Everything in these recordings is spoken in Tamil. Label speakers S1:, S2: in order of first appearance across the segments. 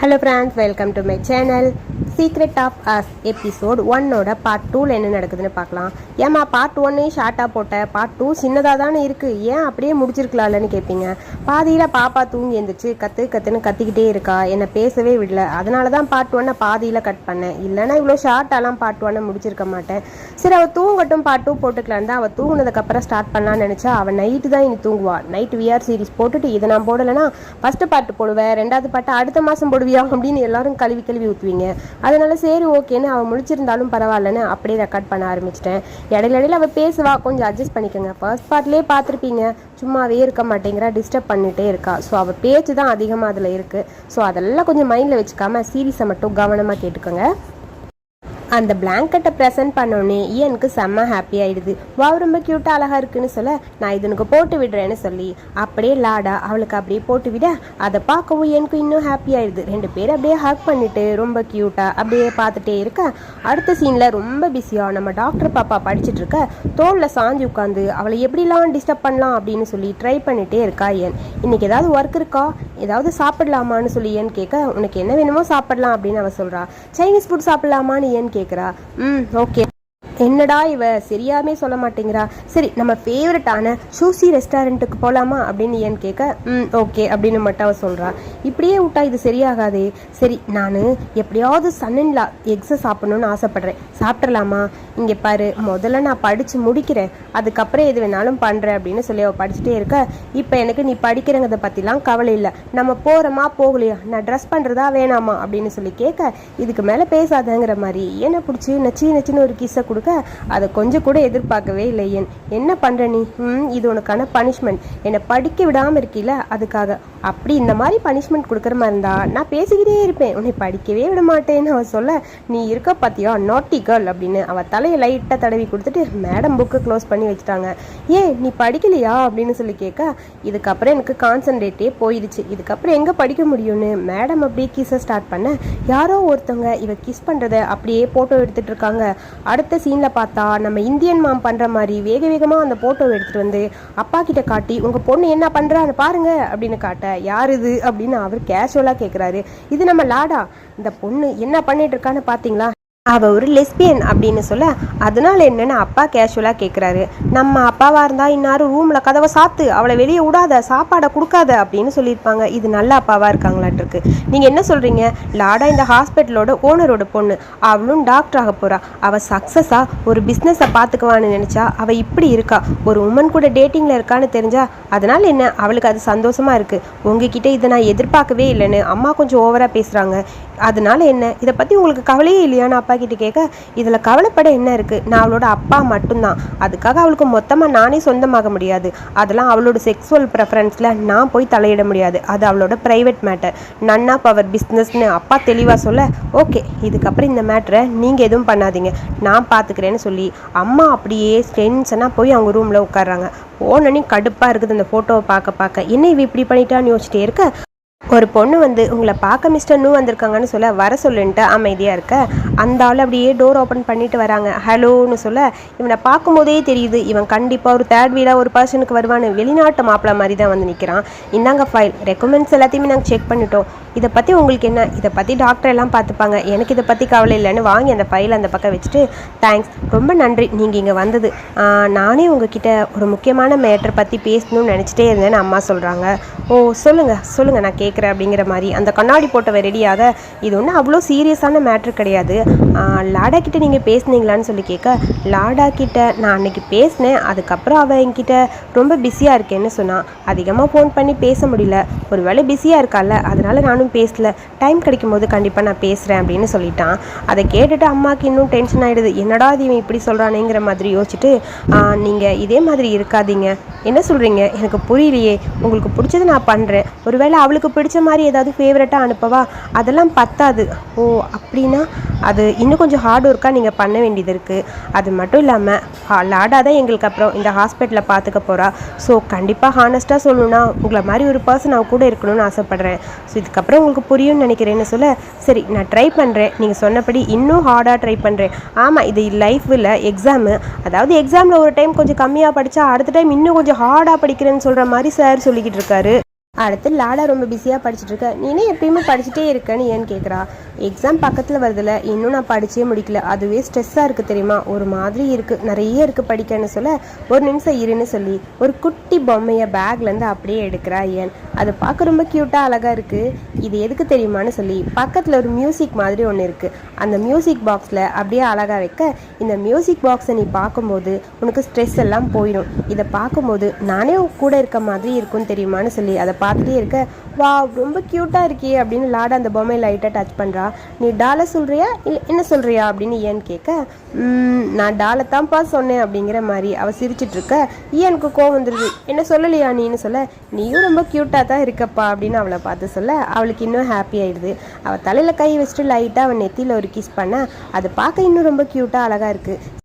S1: Hello friends, welcome to my channel. Secret of Us episode 1ஓட பார்ட் 2ல என்ன நடக்குதுன்னு பார்க்கலாம். ஏமா பார்ட் 1 ஷார்ட்டாக போட்ட, பார்ட் 2 சின்னதாக தானே இருக்குது, ஏன் அப்படியே முடிச்சிருக்கலாம்லன்னு கேட்பீங்க. பாதியில் பாப்பா தூங்கி எழுந்திரிச்சு கத்துன்னு கத்திக்கிட்டே இருக்கா, என்னை பேசவே விடல. அதனால தான் பார்ட் 1 பாதியில் கட் பண்ணேன். இல்லைன்னா இவ்வளோ ஷார்ட்டாலாம் பார்ட் 1 முடிச்சிருக்க மாட்டேன். சரி, அவள் தூங்கட்டும், பார்ட் 2 போட்டுக்கலான் தான். அவள் தூங்கினதுக்கப்புறம் ஸ்டார்ட் பண்ணலான்னு நினச்சா அவள் நைட்டு தான் இனி தூங்குவா. நைட் விஆர் சீரிஸ் போட்டுட்டு இதை நான் போடலைன்னா ஃபஸ்ட்டு பார்ட் போடுவேன், ரெண்டாவது பாட்டு அடுத்த மாதம் போடுவியா அப்படின்னு எல்லாரும் கழுவி ஊற்றுவீங்க. அதனால சரி ஓகேன்னு அவள் முடிச்சிருந்தாலும் பரவாயில்லன்னு அப்படியே ரெக்கார்ட் பண்ண ஆரம்பிச்சிட்டேன். இடையில அவள் பேசுவா, கொஞ்சம் அட்ஜஸ்ட் பண்ணிக்கோங்க. ஃபர்ஸ்ட் பார்ட்லேயே பார்த்துருப்பீங்க, சும்மாவே இருக்க மாட்டேங்கிறா, டிஸ்டர்ப் பண்ணிகிட்டே இருக்கா. ஸோ அவள் பேச்சு தான் அதிகமாக அதில் இருக்குது. ஸோ அதெல்லாம் கொஞ்சம் மைண்டில் வச்சுக்காம சீரீஸை மட்டும் கவனமாக கேட்டுக்கோங்க. அந்த பிளாங்கெட்டை ப்ரெசென்ட் பண்ணோன்னே எனக்கு செம்ம ஹாப்பி ஆகிடுது. வா ரொம்ப க்யூட்டாக அழகாக இருக்குன்னு சொல்ல, நான் இதுனுக்கு போட்டு விடுறேன்னு சொல்லி அப்படியே லாடா அவளுக்கு அப்படியே போட்டு விட அதை பார்க்கவும் எனக்கு இன்னும் ஹாப்பி ஆகிடுது. ரெண்டு பேரும் அப்படியே ஹக் பண்ணிவிட்டு ரொம்ப க்யூட்டாக அப்படியே பார்த்துட்டே இருக்க, அடுத்த சீனில் ரொம்ப பிஸியாக நம்ம டாக்டர் பாப்பா படிச்சுட்டு இருக்க, தோளில் சாஞ்சி உட்காந்து அவளை எப்படிலாம் டிஸ்டர்ப் பண்ணலாம் அப்படின்னு சொல்லி ட்ரை பண்ணிகிட்டே இருக்கா. ஏன் இன்னைக்கு ஏதாவது ஒர்க் இருக்கா, ஏதாவது சாப்பிடலாமான்னு சொல்லி ஏன்னு கேட்க, உனக்கு என்ன வேணுமோ சாப்பிடலாம் அப்படின்னு அவள் சொல்கிறா. சைனீஸ் ஃபுட் சாப்பிடலாமான்னு ஏன்னு கேட்குறா. ஓகே, என்னடா இவ சரியாமே சொல்ல மாட்டேங்கிறா. சரி, நம்ம ஃபேவரட்டான சூசி ரெஸ்டாரண்ட்டுக்கு போகலாமா அப்படின்னு ஏன்னு கேட்க, ஓகே அப்படின்னு மட்டும் அவள் சொல்கிறா. இப்படியே விட்டா இது சரியாகாதே. சரி, நான் எப்படியாவது சன்னின்லா எக்ஸை சாப்பிடணும்னு ஆசைப்பட்றேன், சாப்பிட்றலாமா? இங்கே பாரு, முதல்ல நான் படித்து முடிக்கிறேன், அதுக்கப்புறம் எது வேணாலும் பண்ணுறேன் அப்படின்னு சொல்லி அவள் படிச்சுட்டே இருக்க, இப்போ எனக்கு நீ படிக்கிறங்கிறத பற்றிலாம் கவலை இல்லை, நம்ம போகிறோமா போகலையா, நான் ட்ரெஸ் பண்ணுறதா வேணாமா அப்படின்னு சொல்லி கேட்க, இதுக்கு மேலே பேசாதங்கிற மாதிரி என்ன பிடிச்சி நச்சின்னு ஒரு கிஸ்ஸை கொடுக்க, அதை கொஞ்சம் கூட எதிர்பார்க்கவே இல்லை. என்ன பண்ற நீ? இது உனக்கான பனிஷ்மெண்ட், என்னை படிக்க விடாமல் இருக்கீல அதுக்காக. அப்படி இந்த மாதிரி பனிஷ்மெண்ட் கொடுக்குற மாதிரி இருந்தா நான் பேசிக்கிட்டே இருப்பேன், உன்னை படிக்கவே விட மாட்டேன்னு அவள் சொல்ல, நீ இருக்க பார்த்தியா நாட்டி கேர்ள் அப்படின்னு அவள் தலையை லைட்டாக தடவி கொடுத்துட்டு மேடம் புக்கு க்ளோஸ் பண்ணி வச்சுட்டாங்க. ஏன் நீ படிக்கலையா அப்படின்னு சொல்லி கேட்க, இதுக்கப்புறம் எனக்கு கான்சன்ட்ரேட்டே போயிடுச்சு, இதுக்கப்புறம் எங்கே படிக்க முடியும்னு மேடம் அப்படியே கிஸ்ஸை ஸ்டார்ட் பண்ண, யாரோ ஒருத்தவங்க இவ கிஸ் பண்ணுறத அப்படியே ஃபோட்டோ எடுத்துகிட்டு இருக்காங்க. அடுத்த சீனில் பார்த்தா நம்ம இந்தியன் மாம் பண்ணுற மாதிரி வேகமாக அந்த ஃபோட்டோவை எடுத்துகிட்டு வந்து அப்பா கிட்ட காட்டி, உங்கள் பொண்ணு என்ன பண்ணுறான்னு பாருங்க அப்படின்னு காட்ட, யார் இது அப்படின்னு அவர் கேஷுவலாக கேட்குறாரு. இது நம்ம லாடா, இந்த பொண்ணு என்ன பண்ணிட்டு இருக்கான்னு பார்த்தீங்களா, அவள் ஒரு லெஸ்பியன் அப்படின்னு சொல்ல, அதனால என்னன்னு அப்பா கேஷுவலாக கேட்குறாரு. நம்ம அப்பாவாக இருந்தால் இன்னாரும் ரூமில் கதவை சாத்து, அவளை வெளியே விடாத, சாப்பாடை கொடுக்காத அப்படின்னு சொல்லியிருப்பாங்க. இது நல்ல அப்பாவாக இருக்காங்களாட்டிருக்கு. நீங்கள் என்ன சொல்கிறீங்க? லாடா இந்த ஹாஸ்பிட்டலோட ஓனரோட பொண்ணு, அவளும் டாக்டர் ஆக போகிறா. அவள் சக்ஸஸாக ஒரு பிஸ்னஸை பார்த்துக்குவான்னு நினச்சா அவள் இப்படி இருக்கா. ஒரு உமன் கூட டேட்டிங்கில் இருக்கான்னு தெரிஞ்சா அதனால் என்ன, அவளுக்கு அது சந்தோஷமாக இருக்குது. உங்ககிட்ட இதை நான் எதிர்பார்க்கவே இல்லைன்னு அம்மா கொஞ்சம் ஓவராக பேசுகிறாங்க. அதனால என்ன, இதை பற்றி உங்களுக்கு கவலையே இல்லையான்னு அப்பா கிட்ட கேட்க, இதில் கவலைப்பட என்ன இருக்குது, நான் அவளோட அப்பா மட்டும்தான், அதுக்காக அவளுக்கு மொத்தமாக நானே சொந்தமாக முடியாது, அதெல்லாம் அவளோட செக்ஸுவல் ப்ரெஃபரன்ஸில் நான் போய் தலையிட முடியாது, அது அவளோட private matter, none of our பிஸ்னஸ்னு அப்பா தெளிவாக சொல்ல, ஓகே இதுக்கப்புறம் இந்த மேட்டரை நீங்கள் எதுவும் பண்ணாதீங்க, நான் பார்த்துக்கிறேன்னு சொல்லி அம்மா அப்படியே டென்ஷனாக போய் அவங்க ரூமில் உட்காடுறாங்க. போனோன்னே கடுப்பாக இருக்குது அந்த ஃபோட்டோவை பார்க்க, என்ன இவ இப்படி பண்ணிட்டான்னு யோசிச்சிட்டே இருக்க, ஒரு பொண்ணு வந்து உங்களை பார்க்க மிஸ்டர் நூ வந்திருக்காங்கன்னு சொல்ல, வர சொல்லுன்ட்டு அமைதியாக இருக்க, அந்த ஆள் அப்படியே டோர் ஓப்பன் பண்ணிட்டு வராங்க. ஹலோன்னு சொல்ல, இவனை பார்க்கும்போதே தெரியுது இவன் கண்டிப்பாக ஒரு தேர்ட் வீடாக ஒரு பர்சனுக்கு வருவான்னு, வெளிநாட்டு மாப்பிள்ள மாதிரி தான் வந்து நிற்கிறான். இந்தாங்க ஃபைல், ரெக்கமெண்ட்ஸ் எல்லாத்தையுமே நாங்கள் செக் பண்ணிட்டோம், இதை பற்றி உங்களுக்கு என்ன, இதை பற்றி டாக்டர் எல்லாம் பார்த்துப்பாங்க, எனக்கு இதை பற்றி கவலை இல்லைன்னு வாங்கி அந்த ஃபைல் அந்த பக்கம் வச்சுட்டு, தேங்க்ஸ் ரொம்ப நன்றி நீங்கள் இங்கே வந்தது, நானே உங்ககிட்ட ஒரு முக்கியமான மேட்டரை பற்றி பேசணும்னு நினச்சிட்டே இருந்தேன்னு அம்மா சொல்கிறாங்க. ஓ சொல்லுங்கள் நான் கேட்குறேன் அப்படிங்கிற மாதிரி அந்த கண்ணாடி போட்டவை ரெடியாக, இது ஒன்றும் அவ்வளோ சீரியஸான மேட்ரு கிடையாது, லாடா கிட்ட நீங்கள் பேசுனீங்களான்னு சொல்லி கேட்க, லாடா கிட்ட நான் அன்றைக்கி பேசினேன், அதுக்கப்புறம் அவள் என்கிட்ட ரொம்ப பிஸியாக இருக்கேன்னு சொன்னான், அதிகமாக ஃபோன் பண்ணி பேச முடியல, ஒரு வேளை பிஸியாக இருக்கால அதனால் நானும் பேசல, டைம் கிடைக்கும் போது கண்டிப்பாக நான் பேசுகிறேன் அப்படின்னு சொல்லிட்டான். அதை கேட்டுட்டு அம்மாவுக்கு இன்னும் டென்ஷன் ஆகிடுது, என்னடா இவன் இப்படி சொல்கிறானேங்கிற மாதிரி யோசிச்சுட்டு, நீங்கள் இதே மாதிரி இருக்காதீங்க, என்ன சொல்கிறீங்க எனக்கு புரியலையே, உங்களுக்கு பிடிச்சது நான் பண்ணுறேன், ஒருவேளை அவளுக்கு பிடிச்ச மாதிரி ஏதாவது ஃபேவரட்டாக அனுப்பவா, அதெல்லாம் பத்தாது. ஓ அப்படின்னா அது இன்னும் கொஞ்சம் ஹார்ட் ஒர்க்காக நீங்கள் பண்ண வேண்டியது இருக்குது. அது மட்டும் இல்லாமல் லாடா தான் எங்களுக்கு அப்புறம் இந்த ஹாஸ்பிட்டலில் பார்த்துக்க போகிறா. ஸோ கண்டிப்பாக ஹானஸ்ட்டாக சொல்லணுன்னா உங்களை மாதிரி ஒரு பர்சன் அவள் கூட இருக்கணும்னு ஆசைப்பட்றேன். ஸோ இதுக்கப்புறம் உங்களுக்கு புரியும்னு நினைக்கிறேன்னு சொல்ல, சரி நான் ட்ரை பண்ணுறேன், நீங்கள் சொன்னபடி இன்னும் ஹார்டாக ட்ரை பண்ணுறேன். ஆமாம், இது லைஃப்பில் எக்ஸாமு, அதாவது எக்ஸாமில் ஒரு டைம் கொஞ்சம் கம்மியாக படித்தா அடுத்த டைம் இன்னும் கொஞ்சம் ஹார்டாக படிக்கிறேன்னு சொல்கிற மாதிரி சார் சொல்லிக்கிட்டு இருக்காரு. அடுத்து லாடா ரொம்ப பிஸியாக படிச்சுட்டு இருக்க. நீனே எப்பயுமே படிச்சுட்டே இருக்கேன்னு ஏன்னு கேட்குறா. எக்ஸாம் பக்கத்தில் வருதுல, இன்னும் நான் படிச்சே முடிக்கல, அதுவே ஸ்ட்ரெஸ்ஸாக இருக்குது தெரியுமா, ஒரு மாதிரி இருக்குது, நிறைய இருக்குது படிக்கன்னு சொல்ல, ஒரு நிமிஷம் இருன்னு சொல்லி ஒரு குட்டி பொம்மையை பேக்லேருந்து அப்படியே எடுக்கிறா ஏன். அது பார்க்க ரொம்ப க்யூட்டாக அழகாக இருக்குது. இது எதுக்கு தெரியுமான்னு சொல்லி பக்கத்தில் ஒரு மியூசிக் மாதிரி ஒன்று இருக்குது. அந்த மியூசிக் பாக்ஸில் அப்படியே அழகாக வைக்க, இந்த மியூசிக் பாக்ஸை நீ பார்க்கும்போது உனக்கு ஸ்ட்ரெஸ் எல்லாம் போயிடும். இதை பார்க்கும்போது நானே கூட இருக்க மாதிரி இருக்கும்னு தெரியுமான்னு சொல்லி அதை பார்த்துட்டே இருக்க, வா ரொம்ப க்யூட்டாக இருக்கே அப்படின்னு லாடா அந்த பொம்மையை லைட்டாக டச் பண்ணுறா. நீ டாலை சொல்கிறியா இல்லை என்ன சொல்கிறியா அப்படின்னு ஏன்னு கேட்க, நான் டாலை தான்ப்பா சொன்னேன் அப்படிங்கிற மாதிரி அவள் சிரிச்சிட்ருக்க. எனக்கு கோவம் வந்துடுது, என்ன சொல்லலையா நீன்னு சொல்ல, நீயும் ரொம்ப க்யூட்டாக தான் இருக்கப்பா அப்படின்னு அவளை பார்த்து சொல்ல, அவளுக்கு இன்னும் ஹாப்பி ஆயிடுது. அவள் தலையில் கை வச்சுட்டு லைட்டாக அவன் நெத்தியில் ஒரு கிஸ் பண்ண, அது பார்க்க இன்னும் ரொம்ப க்யூட்டாக அழகாக இருக்குது.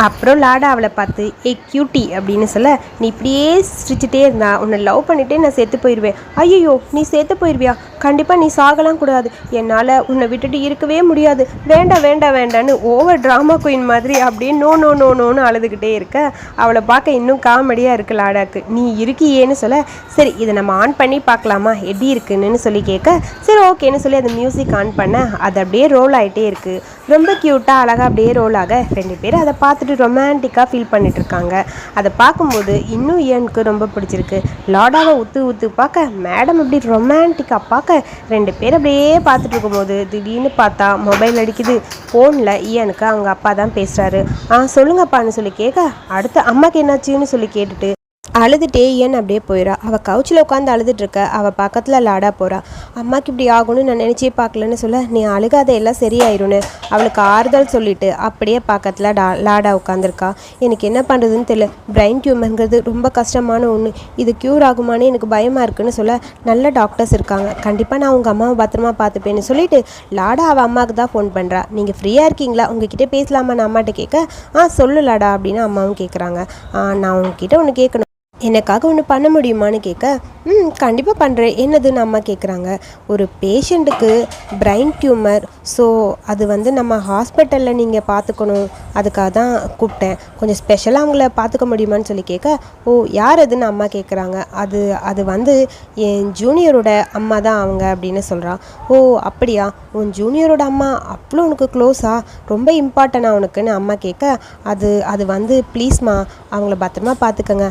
S1: அப்புறம் லாடா அவளை பார்த்து ஏ க்யூட்டி அப்படின்னு சொல்ல, நீ இப்படியே சிரிச்சிட்டே இருந்தா உன்னை லவ் பண்ணிட்டே நான் செத்து போயிடுவேன். ஐயோ நீ செத்து போயிடுவியா, கண்டிப்பாக நீ சாகலாம் கூடாது, என்னால் உன்னை விட்டுட்டு இருக்கவே முடியாது, வேண்டாம் வேண்டாம் வேண்டான்னு ஓவர் ட்ராமா குயின் மாதிரி அப்படியே நோ நோ நோ நோன்னு அழுதுகிட்டே இருக்க, அவளை பார்க்க இன்னும் காமெடியாக இருக்கு லாடாக்கு. நீ இருக்கியேன்னு சொல்ல, சரி இதை நம்ம ஆன் பண்ணி பார்க்கலாமா எப்படி இருக்குன்னு சொல்லி கேட்க, சரி ஓகேன்னு சொல்லி அந்த மியூசிக் ஆன் பண்ண, அது அப்படியே ரோல் ஆகிட்டே இருக்குது. ரொம்ப க்யூட்டாக அழகாக அப்படியே ரோல் ஆக ரெண்டு பேரும் அதை பார்த்துட்டு ரொமான்டிக்காக ஃபீல் பண்ணிட்டு இருக்காங்க. அதை பார்க்கும்போது இன்னும் எனக்கு ரொம்ப பிடிச்சிருக்கு. லாடாவை ஊற்று பார்க்க, மேடம் அப்படி ரொமான்டிக்காக பார்க்க, ரெண்டு பேர் அப்படியே பார்த்துட்டு இருக்கும்போது திடீர்னு பார்த்தா மொபைல் அடிக்குது. ஃபோனில் ஈயனுக்கு அவங்க அப்பா தான் பேசுகிறாரு. சொல்லுங்கப்பான்னு சொல்லி கேட்க, அடுத்து அம்மாக்கு என்னாச்சுன்னு சொல்லி கேட்டுட்டு அழுதுட்டே ஏன் அப்படியே போயிடா. அவள் கவுச்சில் உட்காந்து அழுதுட்டுருக்க, அவள் பக்கத்தில் லாடா போகிறா. அம்மாக்கு இப்படி ஆகும்னு நான் நினச்சே பார்க்கலன்னு சொல்ல, நீ அழுகாத எல்லாம் சரியாயிரும்னு அவளுக்கு ஆறுதல் சொல்லிவிட்டு அப்படியே பக்கத்தில் லாடா உட்காந்துருக்கா. எனக்கு என்ன பண்ணுறதுன்னு தெரியல, பிரெயின் டியூமருங்கிறது ரொம்ப கஷ்டமான ஒன்று, இது க்யூர் ஆகுமானே எனக்கு பயமாக இருக்குன்னு சொல்ல, நல்ல டாக்டர்ஸ் இருக்காங்க, கண்டிப்பாக நான் உங்கள் அம்மாவை பத்திரமா பார்த்துப்பேன்னு சொல்லிட்டு லாடா அவள் அம்மாவுக்கு தான் ஃபோன் பண்ணுறா. நீங்கள் ஃப்ரீயாக இருக்கீங்களா, உங்ககிட்ட பேசலாமா நான் அம்மாட்ட கேட்க, சொல்லு லாடா அப்படின்னு அம்மாவும் கேட்குறாங்க. நான் உங்ககிட்ட ஒன்று கேட்கணும், எனக்காக ஒன்று பண்ண முடியுமான்னு கேட்க, கண்டிப்பாக பண்ணுறேன், என்னதுன்னு அம்மா கேட்குறாங்க. ஒரு பேஷண்ட்டுக்கு பிரெயின் டியூமர், ஸோ அது நம்ம ஹாஸ்பிட்டலில் நீங்கள் பார்த்துக்கணும், அதுக்காக தான் கூப்பிட்டேன், கொஞ்சம் ஸ்பெஷலாக அவங்கள பார்த்துக்க முடியுமான்னு சொல்லி கேட்க, ஓ யார் அதுன்னு அம்மா கேட்குறாங்க. அது என் ஜூனியரோட அம்மா தான் அவங்க அப்படின்னு சொல்கிறான். ஓ அப்படியா, உன் ஜூனியரோட அம்மா அவ்வளோ உனக்கு க்ளோஸா, ரொம்ப இம்பார்ட்டனா உனக்குன்னு அம்மா கேட்க, அது ப்ளீஸ்மா அவங்கள பத்திரமா பார்த்துக்கங்க,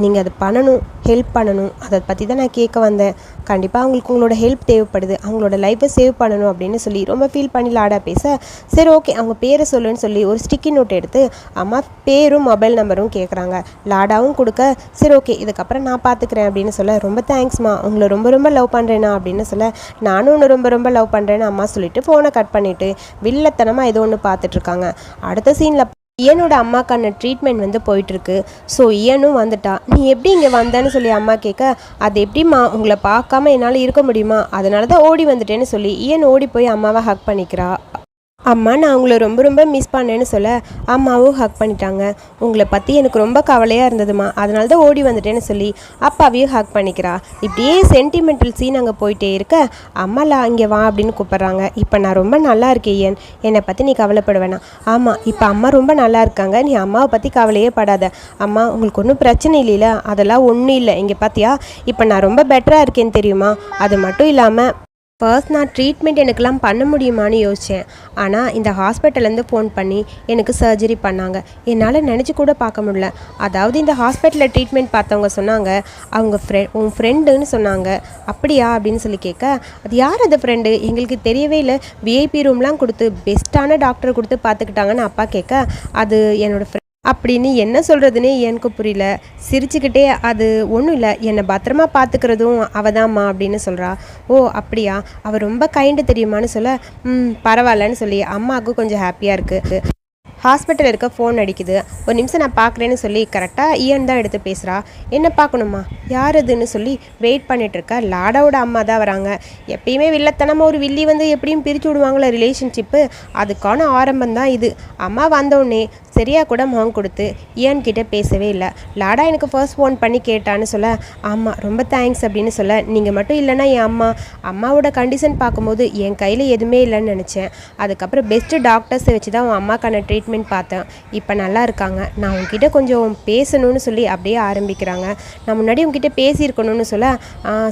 S1: நீங்கள் அது பண்ணணும், ஹெல்ப் பண்ணணும், அதை பற்றி தான் நான் கேட்க வந்தேன், கண்டிப்பாக அவங்களுக்கு உங்களோட ஹெல்ப் தேவைப்படுது, அவங்களோட லைஃப்பை சேவ் பண்ணணும் அப்படின்னு சொல்லி ரொம்ப ஃபீல் பண்ணி லாடா பேச, சரி ஓகே அவங்க பேரை சொல்லுன்னு சொல்லி ஒரு ஸ்டிக்கி நோட் எடுத்து அம்மா பேரும் மொபைல் நம்பரும் கேட்குறாங்க. லாடாவும் கொடுக்க, சரி ஓகே இதுக்கப்புறம் நான் பார்த்துக்கிறேன் அப்படின்னு சொல்ல, ரொம்ப தேங்க்ஸ்மா, உங்களை ரொம்ப ரொம்ப லவ் பண்ணுறேன்னா அப்படின்னு சொல்ல, நானும் உன்னை ரொம்ப ரொம்ப லவ் பண்ணுறேன்னு அம்மா சொல்லிவிட்டு ஃபோனை கட் பண்ணிவிட்டு வில்லத்தனமாக ஏதோ ஒன்று பார்த்துட்ருக்காங்க. அடுத்த சீனில் ஈயனோட அம்மாக்கான ட்ரீட்மெண்ட் போயிட்டுருக்கு. ஸோ ஈயனும் வந்துட்டா. நீ எப்படி இங்கே வந்தேன்னு சொல்லி அம்மா கேட்க, அது எப்படிம்மா உங்களை பார்க்காம என்னால் இருக்க முடியுமா, அதனால தான் ஓடி வந்துட்டேன்னு சொல்லி ஈயன் ஓடி போய் அம்மாவை ஹக் பண்ணிக்கிறா. அம்மா நான் உங்களை ரொம்ப ரொம்ப மிஸ் பண்ணேன்னு சொல்ல, அம்மாவும் ஹக் பண்ணிட்டாங்க. உங்களை பற்றி எனக்கு ரொம்ப கவலையாக இருந்ததுமா, அதனால தான் ஓடி வந்துட்டேன்னு சொல்லி அப்பாவையும் ஹக் பண்ணிக்கிறா. இப்படியே சென்டிமெண்டல் சீன் அங்கே போயிட்டே இருக்க, அம்மாலாம் இங்கே வா அப்படின்னு கூப்பிட்றாங்க. இப்போ நான் ரொம்ப நல்லா இருக்கேன் ஏன், என்னை பற்றி நீ கவலைப்பட வேணாம். ஆமாம் இப்போ அம்மா ரொம்ப நல்லா இருக்காங்க, நீ அம்மாவை பற்றி கவலையே படாத. அம்மா உங்களுக்கு ஒன்றும் பிரச்சனை இல்லைல்ல, அதெல்லாம் ஒன்றும் இல்லை, இங்கே பார்த்தியா இப்போ நான் ரொம்ப பெட்டராக இருக்கேன்னு தெரியுமா. அது மட்டும் இல்லாமல் பர்சனல் ட்ரீட்மெண்ட் எனக்கெல்லாம் பண்ண முடியுமான்னு யோசித்தேன். ஆனால் இந்த ஹாஸ்பிட்டல்லேருந்து ஃபோன் பண்ணி எனக்கு சர்ஜரி பண்ணாங்க. என்னால் நினச்சி கூட பார்க்க முடியல. அதாவது இந்த ஹாஸ்பிட்டலில் ட்ரீட்மெண்ட் பார்த்தவங்க சொன்னாங்க, அவங்க உன் ஃப்ரெண்டுன்னு சொன்னாங்க. அப்படியா அப்படின்னு சொல்லி கேட்க, அது யார் அந்த ஃப்ரெண்டு, எங்களுக்கு தெரியவே இல்லை, விஐபி ரூம்லாம் கொடுத்து பெஸ்ட்டான டாக்டரை கொடுத்து பார்த்துக்கிட்டாங்கன்னு அப்பா கேட்க, அது என்னோடய ஃப்ரெண்ட் அப்படின்னு என்ன சொல்கிறதுனே எனக்கு புரியல. சிரிச்சுக்கிட்டே, அது ஒன்றும் இல்லை, என்னை பத்திரமா பார்த்துக்கிறதும் அவதாம்மா அப்படின்னு சொல்கிறா. ஓ அப்படியா, அவள் ரொம்ப கைண்டு தெரியுமான்னு சொல்ல, பரவாயில்லன்னு சொல்லி அம்மாவுக்கு கொஞ்சம் ஹாப்பியாக இருக்குது. ஹாஸ்பிட்டல் இருக்க ஃபோன் அடிக்குது. ஒரு நிமிஷம் நான் பார்க்குறேன்னு சொல்லி கரெக்டாக ஈயன் தான் எடுத்து பேசுகிறா. என்ன பார்க்கணுமா, யார் அதுன்னு சொல்லி வெயிட் பண்ணிகிட்ருக்கா. லாடாவோட அம்மா தான் வராங்க. எப்பயுமே வில்லத்தனமாக ஒரு வில்லி எப்படியும் பிரித்து விடுவாங்களே ரிலேஷன்ஷிப்பு, அதுக்கான ஆரம்பம் தான் இது. அம்மா வந்தோடனே சரியாக கூட முகம் கொடுத்து ஏன் கிட்ட பேசவே இல்லை. லாடா எனக்கு ஃபர்ஸ்ட் ஃபோன் பண்ணி கேட்டான்னு சொல்ல, ஆமாம் ரொம்ப தேங்க்ஸ் அப்படின்னு சொல்ல, நீங்கள் மட்டும் இல்லைன்னா என் அம்மாவோட கண்டிஷன் பார்க்கும்போது என் கையில் எதுவுமே இல்லைன்னு நினச்சேன். அதுக்கப்புறம் பெஸ்ட்டு டாக்டர்ஸை வச்சு தான் உன் அம்மாக்கான ட்ரீட்மெண்ட் பார்த்தேன். இப்போ நல்லா இருக்காங்க. நான் உங்ககிட்ட கொஞ்சம் பேசணும்னு சொல்லி அப்படியே ஆரம்பிக்கிறாங்க. நான் முன்னாடி உங்ககிட்ட பேசியிருக்கணும்னு சொல்ல,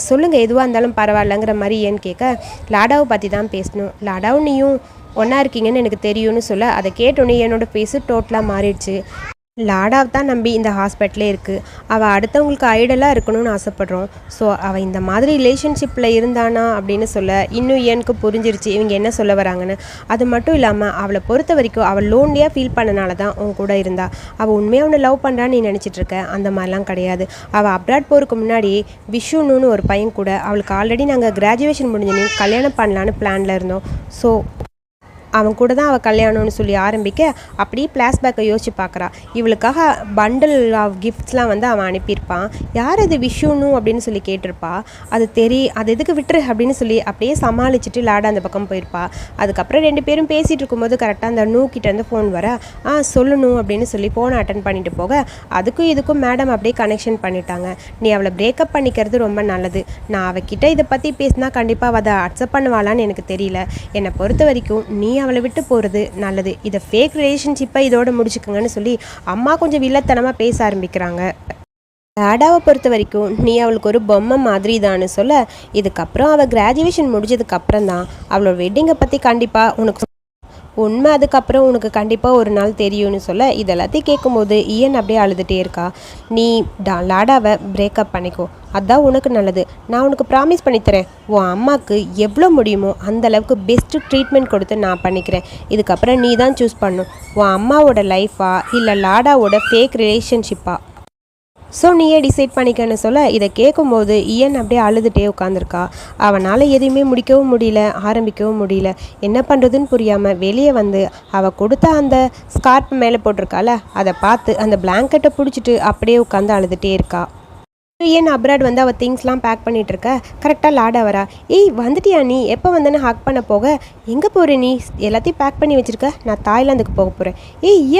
S1: சொல்லுங்கள் எதுவாக இருந்தாலும் பரவாயில்லங்கிற மாதிரி ஏன்னு கேட்க, லாடாவை பற்றி தான் பேசணும். லாடாவும் நீயும் ஒன்றா இருக்கீங்கன்னு எனக்கு தெரியும்னு சொல்ல, அதை கேட்டோன்னே என்னோடய ஃபேஸு டோட்டலாக மாறிடுச்சு. லாடாவை தான் நம்பி இந்த ஹாஸ்பிட்டலே இருக்குது. அவள் அடுத்தவங்களுக்கு ஐடலாக இருக்கணும்னு ஆசைப்பட்றோம். ஸோ அவள் இந்த மாதிரி ரிலேஷன்ஷிப்பில் இருந்தானா அப்படின்னு சொல்ல இன்னும் எனக்கு புரிஞ்சிருச்சு இவங்க என்ன சொல்ல வராங்கன்னு. அது மட்டும் இல்லாமல் அவளை பொறுத்த வரைக்கும் அவள் லோன்லியாக ஃபீல் பண்ணனால தான் உன் கூட இருந்தா. அவள் உண்மையாக அவனை லவ் பண்ணுறான்னு நீ நினச்சிட்ருக்க. அந்த மாதிரிலாம் கிடையாது. அவள் அப்ராட் போகிறதுக்கு முன்னாடி விஷுன்னு ஒரு பையன் கூட அவளுக்கு ஆல்ரெடி நாங்கள் கிராஜுவேஷன் முடிஞ்சோன்னே கல்யாணம் பண்ணலான்னு பிளானில் இருந்தோம். ஸோ அவன் கூட தான் அவள் கல்யாணம்னு சொல்லி ஆரம்பிக்க அப்படியே ஃப்ளாஷ்பேக்கை யோசிச்சு பார்க்குறா. இவளுக்காக பண்டில் ஆஃப் கிஃப்ட்ஸ்லாம் வந்து அவன் அனுப்பியிருப்பான். யார் அது விஷுன்னு அப்படின்னு சொல்லி கேட்டிருப்பா. அது எதுக்கு விட்டுரு அப்படின்னு சொல்லி அப்படியே சமாளிச்சுட்டு லாடா அந்த பக்கம் போயிருப்பா. அதுக்கப்புறம் 2 பேரும் பேசிகிட்டு இருக்கும்போது கரெக்டாக அந்த நூக்கிட்டேருந்து ஃபோன் வர, சொல்லணும் அப்படின்னு சொல்லி ஃபோனை அட்டன் பண்ணிட்டு போக, அதுக்கும் இதுக்கும் மேடம் அப்படியே கனெக்ஷன் பண்ணிட்டாங்க. நீ அவளை பிரேக்கப் பண்ணிக்கிறது ரொம்ப நல்லது. நான் அவகிட்ட இதை பற்றி பேசினா கண்டிப்பாக அதை அக்செப்ட் பண்ணுவாளான்னு எனக்கு தெரியல. என்னை பொறுத்த வரைக்கும் நீ அவளை விட்டு போகிறது நல்லது. இதை ஃபேக் ரிலேஷன்ஷிப்பை இதோட முடிச்சுக்கோங்கன்னு சொல்லி அம்மா கொஞ்சம் வில்லத்தனமாக பேச ஆரம்பிக்கிறாங்க. லாடாவை பொறுத்த வரைக்கும் நீ அவளுக்கு ஒரு பொம்மை மாதிரி தான்னு சொல்ல, இதுக்கப்புறம் அவள் கிராஜுவேஷன் முடிஞ்சதுக்கப்புறம் தான் அவளோட வெட்டிங்கை பற்றி கண்டிப்பாக உனக்கு உண்மை அதுக்கப்புறம் உனக்கு கண்டிப்பாக ஒரு நாள் தெரியும்னு சொல்ல, இதெல்லாத்தையும் கேட்கும்போது ஈயன் அப்படியே அழுதுகிட்டே இருக்கா. நீ லாடாவை பிரேக்கப் பண்ணிக்கோ, அதுதான் உனக்கு நல்லது. நான் உனக்கு ப்ராமிஸ் பண்ணித்தரேன், உன் அம்மாவுக்கு எவ்வளோ முடியுமோ அந்தளவுக்கு பெஸ்ட்டு ட்ரீட்மெண்ட் கொடுத்து நான் பண்ணிக்கிறேன். இதுக்கப்புறம் நீ தான் சூஸ் பண்ணணும், உன் அம்மாவோட லைஃபா இல்லை லாடாவோட ஃபேக் ரிலேஷன்ஷிப்பா. ஸோ நீயே டிசைட் பண்ணிக்கன்னு சொல்ல, இதை கேட்கும்போது ஈயன் அப்படியே அழுதுகிட்டே உட்காந்துருக்கா. அவனால் எதையுமே முடிக்கவும் முடியல, ஆரம்பிக்கவும் முடியல. என்ன பண்ணுறதுன்னு புரியாமல் வெளியே வந்து அவள் கொடுத்த அந்த ஸ்கார்ப் மேலே போட்டிருக்கால அதை பார்த்து அந்த பிளாங்கெட்டை பிடிச்சிட்டு அப்படியே உட்காந்து அழுதுகிட்டே இருக்கா. ஏன் அப்ராட் வந்து அவள் திங்ஸ்லாம் பேக் பண்ணிகிட்டு இருக்க. கரெக்டாக லாடா வரா. வந்துட்டியா நீ, எப்போ வந்தேன்னு ஹக் பண்ண போக, எங்கே போகிற நீ, எல்லாத்தையும் பேக் பண்ணி வச்சுருக்க, நான் தாய்லாந்துக்கு போக போகிறேன்.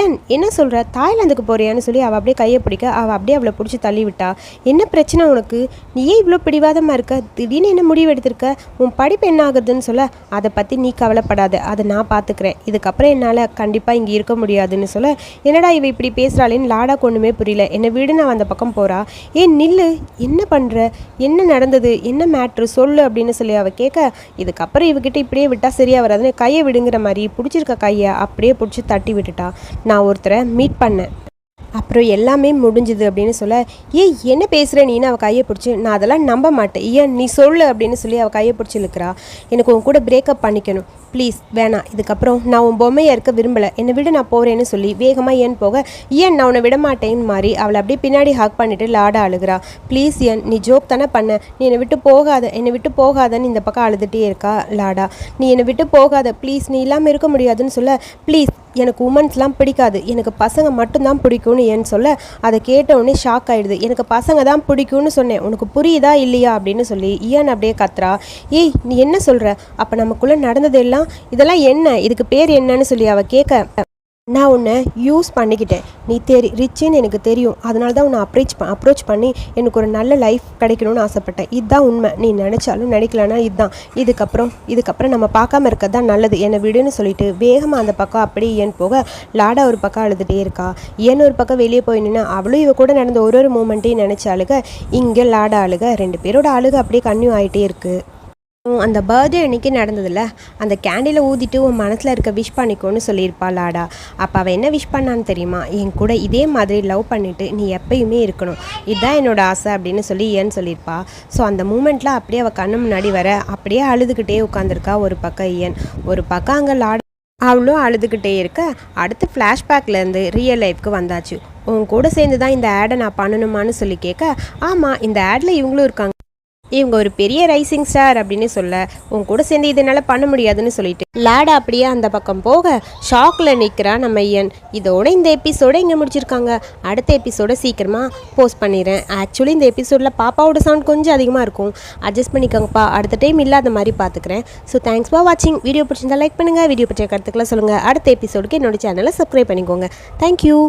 S1: ஏன் என்ன சொல்கிற, தாய்லாந்துக்கு போகிறியான்னு சொல்லி அவள் அப்படியே கையை பிடிக்க, அவள் அப்படியே அவளை பிடிச்சி தள்ளி விட்டா. என்ன பிரச்சனை உனக்கு, நீ ஏன் இவ்வளோ பிடிவாதமாக இருக்க, திடீர்னு என்ன முடிவு எடுத்திருக்க, உன் படிப்பு என்ன ஆகுதுன்னு சொல்ல, அதை பற்றி நீ கவலைப்படாத, அதை நான் பார்த்துக்கிறேன், இதுக்கப்புறம் என்னால் கண்டிப்பாக இங்கே இருக்க முடியாதுன்னு சொல்ல, என்னடா இவ இப்படி பேசுகிறாளேன்னு லாடாக்கு ஒன்றுமே புரியல. என்னை வீடு நான் அந்த பக்கம் போகிறா. நில்லு, என்ன பண்ணுற, என்ன நடந்தது, என்ன மேட்ரு சொல்லு அப்படின்னு சொல்லி அவள் கேட்க, இதுக்கப்புறம் இவகிட்ட இப்படியே விட்டால் சரியாக வராதுன்னு கையை விடுங்கிற மாதிரி பிடிச்சிருக்க கையை அப்படியே பிடிச்சி தட்டி விட்டுட்டா. நான் ஒருத்தரை மீட் பண்ணேன், அப்புறம் எல்லாமே முடிஞ்சுது அப்படின்னு சொல்ல, என்ன பேசுகிற நீன்னு அவள் கையை பிடிச்சி, நான் அதெல்லாம் நம்ப மாட்டேன், நீ சொல்லு அப்படின்னு சொல்லி அவள் கையை பிடிச்சி இழுக்கிறா. எனக்கு உன் கூட பிரேக்கப் பண்ணிக்கணும், ப்ளீஸ் வேணாம், இதுக்கப்புறம் நான் உன் பொம்மையாக இருக்க விரும்பலை, என்னை விட நான் போகிறேன்னு சொல்லி வேகமாக போக, நான் உன்னை விட மாட்டேன்னு மாதிரி அவளை அப்படியே பின்னாடி ஹக் பண்ணிவிட்டு லாடா அழுகிறா. ப்ளீஸ் நீ ஜோக் தானே பண்ண, நீ என்னை விட்டு போகாதன்னு இந்த பக்கம் அழுதுகிட்டே இருக்கா லாடா. நீ என்னை விட்டு போகாத ப்ளீஸ், நீ இல்லாமல் இருக்க முடியாதுன்னு சொல்ல, ப்ளீஸ் எனக்கு உமன்ஸ்லாம் பிடிக்காது, எனக்கு பசங்க மட்டும்தான் பிடிக்கும்னு சொல்ல, அதை கேட்டவுடனே ஷாக் ஆகிடுது. எனக்கு பசங்க தான் பிடிக்கும்னு சொன்னேன், உனக்கு புரியுதா இல்லையா அப்படின்னு சொல்லி அப்படியே கத்துறா. நீ என்ன சொல்கிற, அப்போ நமக்குள்ளே நடந்ததெல்லாம் இதெல்லாம் என்ன, இதுக்கு பேர் என்னன்னு சொல்லி அவள் கேட்க, நான் உன்னை யூஸ் பண்ணிக்கிட்டேன், நீ ரிச்சுன்னு எனக்கு தெரியும், அதனால தான் உன்னை அப்ரோச் பண்ணி எனக்கு ஒரு நல்ல லைஃப் கிடைக்கணும்னு ஆசைப்பட்டேன், இதுதான் உண்மை, நீ நினச்சாலும் நினைக்கலன்னா இதுதான், இதுக்கப்புறம் நம்ம பார்க்காம இருக்கிறது தான் நல்லது, என்னை விடுன்னு சொல்லிட்டு வேகமாக அந்த பக்கம் அப்படியே போக, லாடா ஒரு பக்கம் அழுதுகிட்டே இருக்கா. ஒரு பக்கம் வெளியே போய் நின்று அவளும் இவ கூட நடந்த ஒரு மூமெண்ட்டையும் நினச்ச அழுக, இங்கே லாடா அழுக, 2 பேரோட அழுக அப்படியே கன்னியூ ஆகிட்டே இருக்குது. அந்த பர்த்டே அன்றைக்கி நடந்ததில்ல, அந்த கேண்டில் ஊதிட்டு உன் மனசில் இருக்க விஷ் பண்ணிக்கோன்னு சொல்லியிருப்பா லாடா. அப்போ அவள் என்ன விஷ் பண்ணான்னு தெரியுமா, என் கூட இதே மாதிரி லவ் பண்ணிவிட்டு நீ எப்பயுமே இருக்கணும், இதுதான் என்னோட ஆசை அப்படின்னு சொல்லி சொல்லியிருப்பா. ஸோ அந்த மூமெண்ட்டில் அப்படியே அவள் கண்ணு முன்னாடி வர அப்படியே அழுதுகிட்டே உட்காந்துருக்கா. ஒரு பக்கம் ஒரு பக்கம் அங்கே லாடா அவளும் அழுதுகிட்டே இருக்க. அடுத்து ஃப்ளாஷ்பேக்லேருந்து ரியல் லைஃப்க்கு வந்தாச்சு. உன் கூட சேர்ந்து தான் இந்த ஆடை நான் பண்ணணுமான்னு சொல்லி கேட்க, ஆமாம் இந்த ஆடில் இவங்களும் இருக்காங்க, இவங்க ஒரு பெரிய ரைசிங் ஸ்டார் அப்படின்னு சொல்ல, உன் கூட சேர்ந்து இதனால் பண்ண முடியாதுன்னு சொல்லிட்டு லாடா அப்படியே அந்த பக்கம் போக ஷாக்கில் நிற்கிறான் நம்ம ஐயன். இதோட இந்த எபிசோட இங்கே முடிச்சிருக்காங்க. அடுத்த எபிசோட சீக்கிரமாக போஸ்ட் பண்ணிடுறேன். ஆக்சுவலி இந்த எபிசோடில் பாப்பாவோட சவுண்ட் கொஞ்சம் அதிகமாக இருக்கும், அட்ஜஸ்ட் பண்ணிக்கோங்கப்பா. அடுத்த டைம் இல்லாத மாதிரி பார்த்துக்கிறேன். ஸோ தேங்க்ஸ் ஃபார் வாட்சிங். வீடியோ பிடிச்சிருந்தா லைக் பண்ணுங்கள், வீடியோ பற்றிய கருத்துக்களை சொல்லுங்கள். அடுத்த எபிசோடுக்கு என்னோட சேனலை சப்ஸ்கிரைப் பண்ணிக்கோங்க. தேங்க்யூ.